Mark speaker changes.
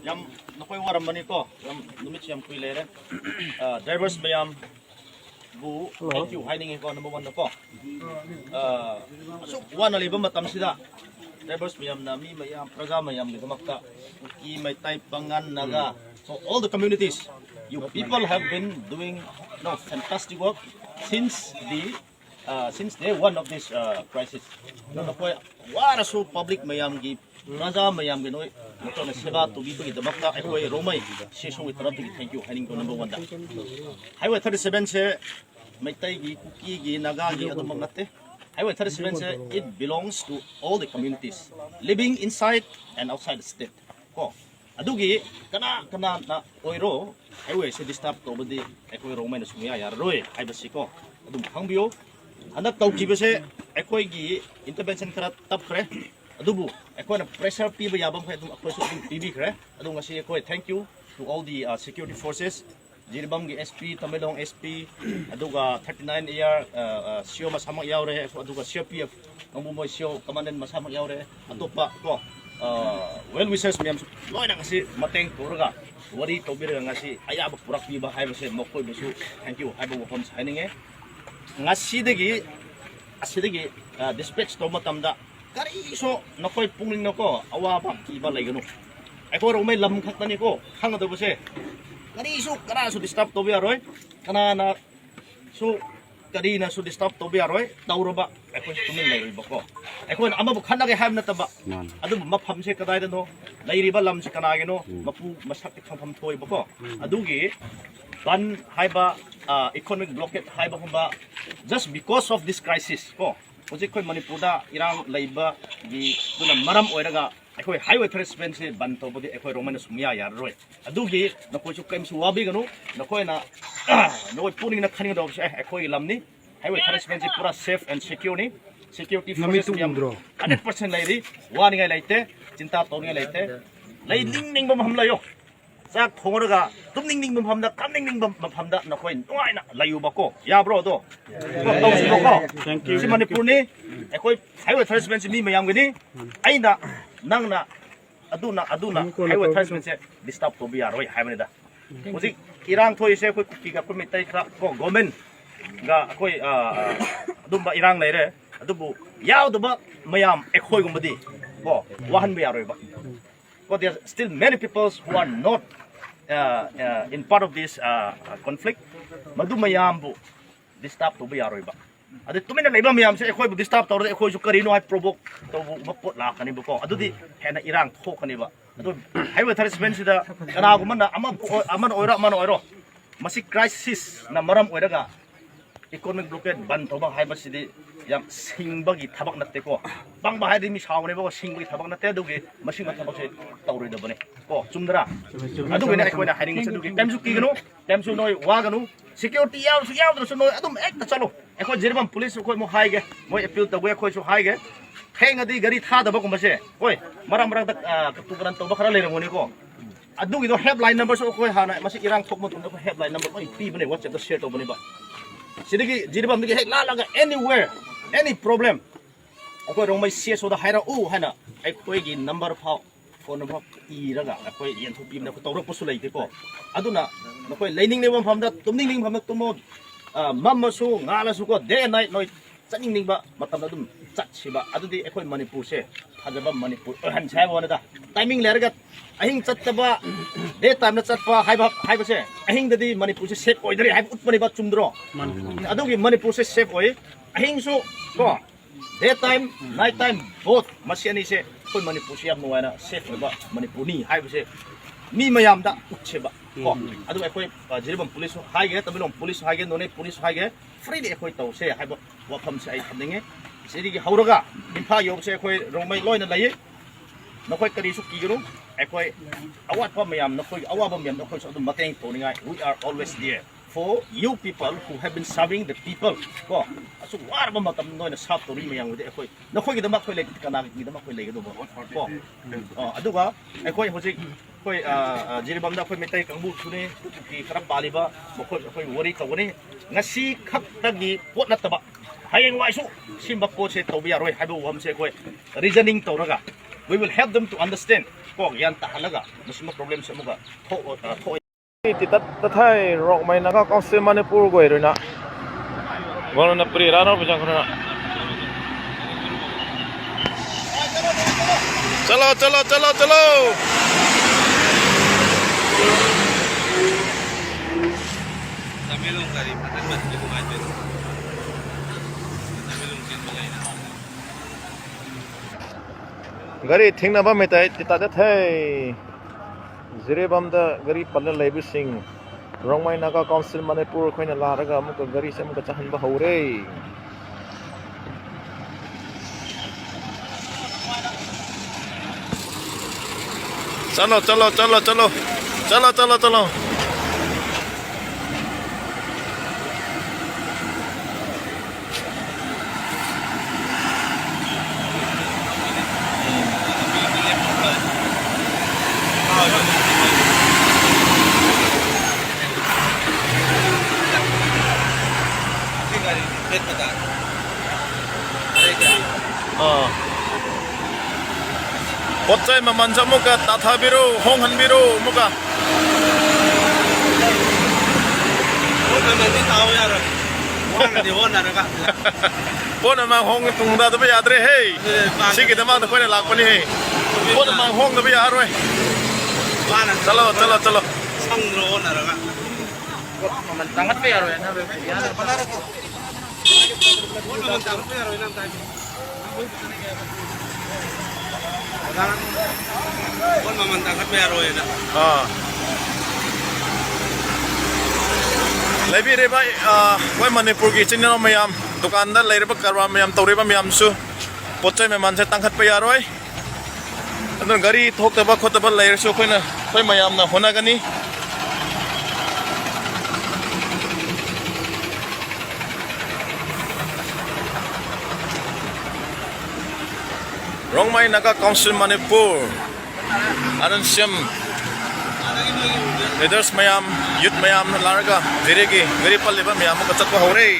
Speaker 1: Yam nakoy waram mani ko. Yam numit yam kuilere. Drivers mayam bu thank you hiding ko number 1 na ko. So one na liba matam sida. Drivers mayam na mi mayam praja mayam gi damakta ki may type bangan naga. So all the communities, you people have been doing fantastic work since day one of this crisis. No nakoy wara so public mayam gi praja mayam gi noy nato na seba to gi damakta ay koy Rongmei CSO with thank you hiding ko number 1 da. Highway 37 se may tay gi kuki gi naga gi adum mangate. Highway 37 se it belongs to all the communities living inside and outside the state. Ko adugi kana na oiro highway se disturb to bodi ekoi Rongmei na sumya yar roi haibasi ko adum khangbiyo anak tawjibase ekoi gi intervention kara tapkhre adubu ekoi na pressure piba yabam khay adum akoi so pibi khre adum ngasi ekoi thank you to all the security forces Jiribam gi SP Tamilong SP aduga 39 year CSO masamang yaure aduga CPF ngumumoy CSO commandant masamang yaure atopa ko well wishes miyam loy na kasi mateng puraga wari tobira ngasi ayaba purak piba haibase mokoy busu thank you haiba wafam signing ngasidegi asidegi dispatch to matamda kari so nakoy pungling nako awaba kiba laigano ay ko Rongmei lam khatani ko khanga do base kari so kara so disturb to biaroy kana na so kari na so disturb to biaroy tawroba ay ko tuming lay bako ay ko ama bu khanage ham na taba adu mafam se kadai no lairiba lam se kanage no mapu masak kham thoi bako adugi ban haiba economic blockade haiba humba just because of this crisis ko hojik koi manipur da irang laiba gi duna maram oiraga ekoi highway harassment se ban to bodi ekoi Rongmei na sumya yar roi adugi nakoi chu kaim su wabi ganu nakoi na noi puning na khani do se ekoi lamni highway harassment se pura safe and secure ni security forces yam 100% lairi wani ngai laite cinta to ngai laite lai ning ning bam hamla yo sak thongorga tum ning ning bam hamda kam ning ning bam hamda nakoi noi na layu bako ya bro do to si bako thank you si manipur ni ekoi highway harassment se mi mayam gani aina nangna aduna highway harassment se disturb to bi aroi haibani da hojik irang thoi se koi kuki ga koi tai kra ko government ga koi adumba irang leire adubu yaudaba mayam ekoi gumbadi ko wahan bi aroi ba but there are still many people who are not in part of this conflict madu mayam bu disturb to bi aroi ba adu tumina leiba mayam se ekoi bu disturb tawre ekoi su karino hai provoke to mapot la kani bako adudi hena irang thokani ba adu highway harassment sida kana gumana aman oiro masi crisis na maram oiraga economic blockade ban thoba haiba sidi yam singbagi thabak natte ko bang ba haidi mi sawne ba singbagi thabak natte adugi masinga thabak se tawre da bane ko chumdara adugi na ekoi na hiring se adugi temsu ki gano temsu noi wa gano security yaw so noi adum ek ta chalo ekoi Jiribam police ko mo haige mo appeal tawwe ko so haige henga di gari tha da ba ko mase koi marang da tuburan to ba khara le rangoni ko adugi do helpline number so ko hana masi irang thok mo tum ko helpline number ko pi bane whatsapp da share to bane ba sidigi Jiribam digi hek la laga anywhere any problem akoi Rongmei CSO da haira hana akoi gi number phao phone number iraga akoi yen thu pim na ko tawro posu leite ko aduna nakoi leining ne bam famda tumning ning famda tumo mamma su ngala su ko day and night noi chaning ning ba matam da dum chat siba adudi akoi manipur se thajaba manipur han chai wona da timing lerga ahing chattaba day time na chatpa haiba se ahing dadi manipur se safe oidri hai utmani ba chumdro adugi manipur se safe oi ahing su ko day time night time both masiani se koi manipur se yam nuana safe ba manipur ni haiba se mi mayam da utcheba ko adu ekoi Jiribam police haige Tamilong police haige none police haige free de ekoi taw se haiba wafam se ai thamninge sirigi hauraga impa yob se ekoi Rongmei loina lai nakoi kari su ki gru ekoi awat pa mayam nakoi awaba mayam nakoi so mateng toningai we are always there for you people who have been serving the people ko asu war ba matam noina sap tori mayam de ekoi nakoi gi damak koi le kana gi damak koi le ga do ko aduga ekoi hojik koi Jiribam da koi metai kangbu sune ki karap baliba mokoi koi wori tawani ngasi khaktagi pot nataba hayeng waisu simba po se tobiya roi haibu wam se koi reasoning tawraga we will help them to understand ko yan tahalaga masimo problem sa mga tho
Speaker 2: titat tathai Rongmei NAGA Council Manipur go irina gono na pri rano bujang khona chalo chalo chalo chalo
Speaker 3: Tamilong kari patan mas di kumajin. Tamilong kin bagay na.
Speaker 2: gari thingna ba metai titat tathai Jiribam da gari palle leibu sing Rongmei NAGA Council Manipur khoina laraga amuka gari se amuka chahan ba hore chalo chalo chalo chalo chalo chalo chalo Potsai mamansa muka tatha biru honghan biru muka
Speaker 3: Bukan nanti tahu ya ro. Bukan di mana ro kak.
Speaker 2: pona mang hong tungda to ya dre hey sigi da mang to koina lak pani hey pona mang hong to ya aroi
Speaker 3: Mana?
Speaker 2: chalo chalo chalo
Speaker 3: Sang ro na ro kak.
Speaker 1: tangat pa yaro yan
Speaker 3: Bukan mentang ya ro inam tadi. Bukan mentang ya ro ya.
Speaker 2: lebi re bai koi Manipur ki chinna mayam dukandar leirba karwa mayam tawreba mayam su pochai me man se tangkhat pa yaroi andar gari thokta ba khota ba leir su koina koi mayam na hona gani Rongmei NAGA Council Manipur anan siam leaders mayam youth mayam larga diregi gari palle ba mayam ka chatwa hore